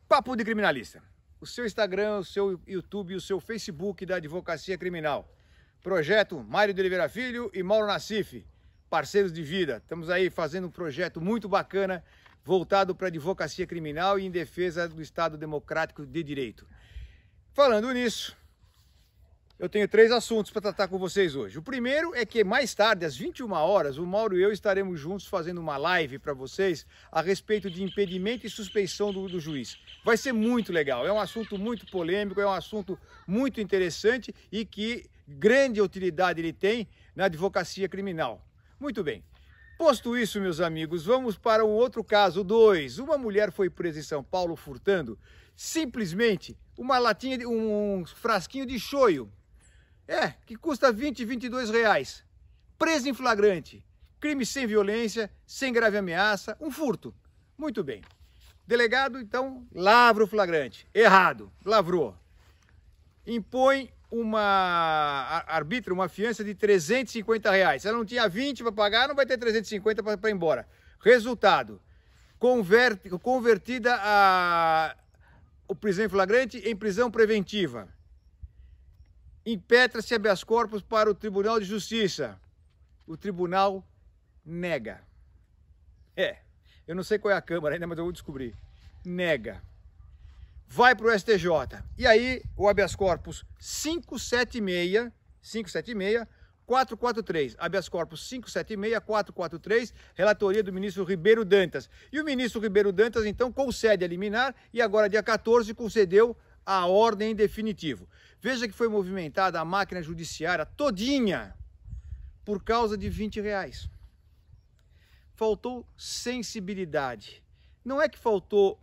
Papo de Criminalista. O seu Instagram, o seu YouTube, o seu Facebook da Advocacia Criminal. Projeto Mário de Oliveira Filho e Mauro Nassif, parceiros de vida. Estamos aí fazendo um projeto muito bacana, voltado para a advocacia criminal e em defesa do Estado Democrático de Direito. Falando nisso, eu tenho 3 assuntos para tratar com vocês hoje. O primeiro é que mais tarde, às 21 horas, o Mauro e eu estaremos juntos fazendo uma live para vocês a respeito de impedimento e suspeição do juiz. Vai ser muito legal, é um assunto muito polêmico, é um assunto muito interessante e que grande utilidade ele tem na advocacia criminal. Muito bem. Posto isso, meus amigos, vamos para um outro caso 2. Uma mulher foi presa em São Paulo furtando simplesmente uma latinha, um frasquinho de shoyu. Que custa 20, 22 reais. Presa em flagrante. Crime sem violência, sem grave ameaça, um furto. Muito bem. Delegado, então, lavra o flagrante. Errado, lavrou. Impõe uma fiança de 350 reais. Se ela não tinha 20 para pagar, não vai ter 350 para ir embora. Resultado, convertida o prisão em flagrante em prisão preventiva. Impetra-se habeas corpus para o Tribunal de Justiça. O tribunal nega. Eu não sei qual é a Câmara ainda, mas eu vou descobrir. Nega. Vai para o STJ. E aí, o habeas corpus 576-443. Habeas corpus 576-443, relatoria do ministro Ribeiro Dantas. E o ministro Ribeiro Dantas, então, concede a liminar e agora, dia 14, concedeu a ordem em definitivo. Veja que foi movimentada a máquina judiciária todinha por causa de 20 reais. Faltou sensibilidade. Não é que faltou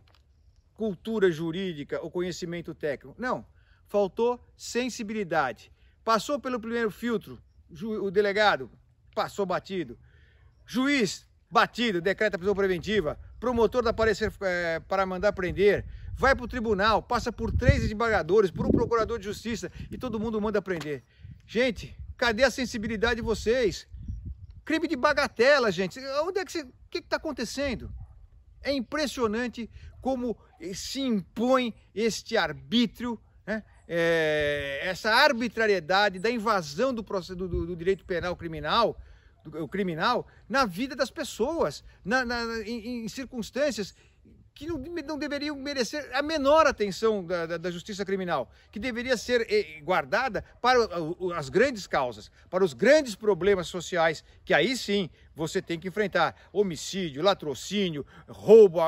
cultura jurídica ou conhecimento técnico. Não, faltou sensibilidade. Passou pelo primeiro filtro, o delegado passou batido. Juiz batido, decreta prisão preventiva. Promotor dá parecer para mandar prender. Vai para o tribunal, passa por 3 desembargadores, por um procurador de justiça e todo mundo manda prender. Gente, cadê a sensibilidade de vocês? Crime de bagatela, gente. O que está acontecendo? É impressionante como se impõe este arbítrio, né? Essa arbitrariedade da invasão do direito penal criminal, na vida das pessoas, em circunstâncias que não deveriam merecer a menor atenção da justiça criminal, que deveria ser guardada para as grandes causas, para os grandes problemas sociais, que aí sim você tem que enfrentar: homicídio, latrocínio, roubo,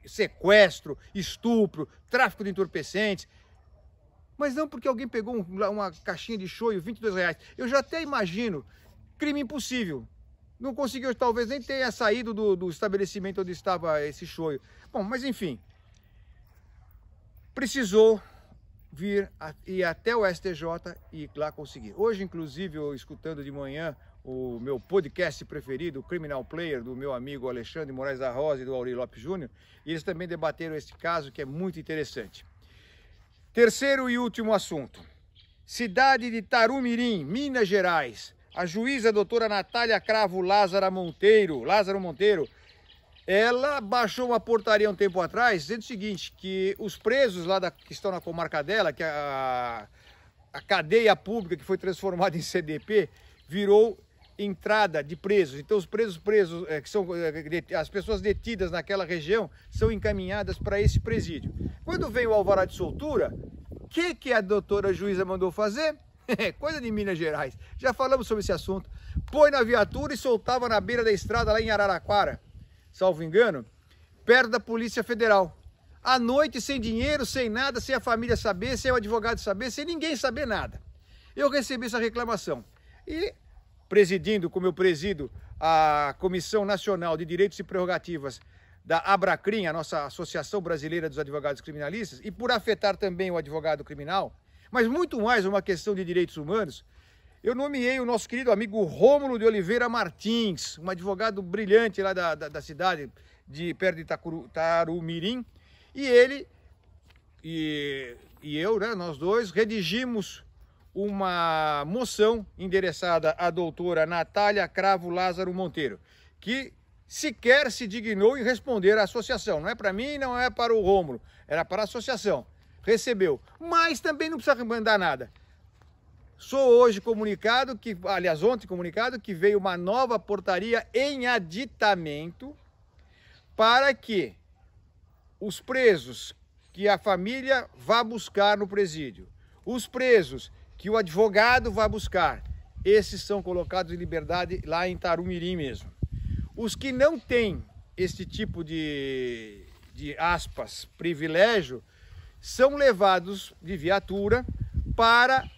sequestro, estupro, tráfico de entorpecentes. Mas não porque alguém pegou uma caixinha de shoyu, 22 reais. Eu já até imagino, crime impossível. Não conseguiu, talvez nem tenha saído do estabelecimento onde estava esse shoyu. Bom, mas enfim, precisou ir até o STJ e lá conseguir. Hoje, inclusive, eu escutando de manhã o meu podcast preferido, o Criminal Player, do meu amigo Alexandre Moraes da Rosa e do Auri Lopes Júnior, e eles também debateram esse caso, que é muito interessante. Terceiro e último assunto. Cidade de Tarumirim, Minas Gerais. A juíza doutora Natália Cravo Lázaro Monteiro, ela baixou uma portaria um tempo atrás, dizendo o seguinte, que os presos lá que estão na comarca dela, que a cadeia pública que foi transformada em CDP, virou entrada de presos. Então os presos que são as pessoas detidas naquela região são encaminhadas para esse presídio. Quando vem o alvará de soltura, o que a doutora juíza mandou fazer? Coisa de Minas Gerais. Já falamos sobre esse assunto. Põe na viatura e soltava na beira da estrada lá em Araraquara, salvo engano, perto da Polícia Federal. À noite, sem dinheiro, sem nada, sem a família saber, sem o advogado saber, sem ninguém saber nada. Eu recebi essa reclamação. E, presidindo, como eu presido, a Comissão Nacional de Direitos e Prerrogativas da Abracrim, a nossa Associação Brasileira dos Advogados Criminalistas, e por afetar também o advogado criminal, mas muito mais uma questão de direitos humanos, eu nomeei o nosso querido amigo Rômulo de Oliveira Martins, um advogado brilhante lá da cidade, perto de Tarumirim, e ele e eu, né, nós dois, redigimos uma moção endereçada à doutora Natália Cravo Lázaro Monteiro, que sequer se dignou em responder à associação. Não é para mim, não é para o Rômulo, era para a associação. Recebeu, mas também não precisa mandar nada. Sou hoje comunicado, ontem comunicado, que veio uma nova portaria em aditamento para que os presos que a família vá buscar no presídio, os presos que o advogado vai buscar, esses são colocados em liberdade lá em Tarumirim mesmo. Os que não têm esse tipo de aspas, privilégio, são levados de viatura para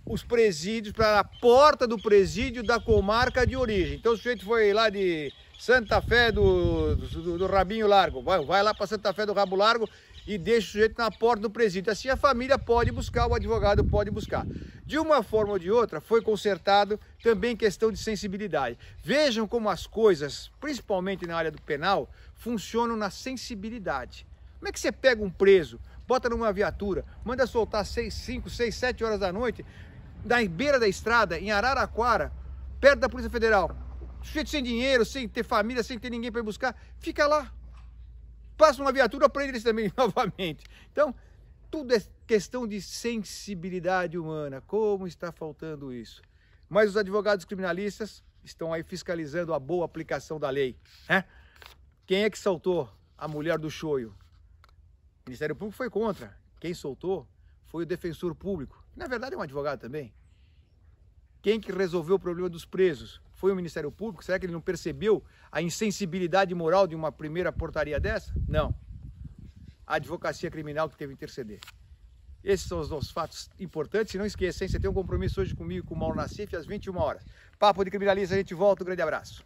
os presídios, para a porta do presídio da comarca de origem. Então o sujeito foi lá de Santa Fé do Rabinho Largo, vai lá para Santa Fé do Rabo Largo e deixa o sujeito na porta do presídio. Assim a família pode buscar, o advogado pode buscar. De uma forma ou de outra, foi consertado também questão de sensibilidade. Vejam como as coisas, principalmente na área do penal, funcionam na sensibilidade. Como é que você pega um preso, bota numa viatura, manda soltar 5, 6, 7 horas da noite, na beira da estrada, em Araraquara, perto da Polícia Federal, sujeito sem dinheiro, sem ter família, sem ter ninguém para ir buscar, fica lá. Passa uma viatura, prende eles também novamente. Então, tudo é questão de sensibilidade humana. Como está faltando isso? Mas os advogados criminalistas estão aí fiscalizando a boa aplicação da lei, né? Quem é que soltou a mulher do choio? O Ministério Público foi contra. Quem soltou foi o defensor público. Na verdade é um advogado também. Quem que resolveu o problema dos presos? Foi o Ministério Público? Será que ele não percebeu a insensibilidade moral de uma primeira portaria dessa? Não. A advocacia criminal que teve que interceder. Esses são os nossos fatos importantes. E não esqueça, hein? Você tem um compromisso hoje comigo com o Mauro Nassif às 21 horas. Papo de Criminalista, a gente volta. Um grande abraço.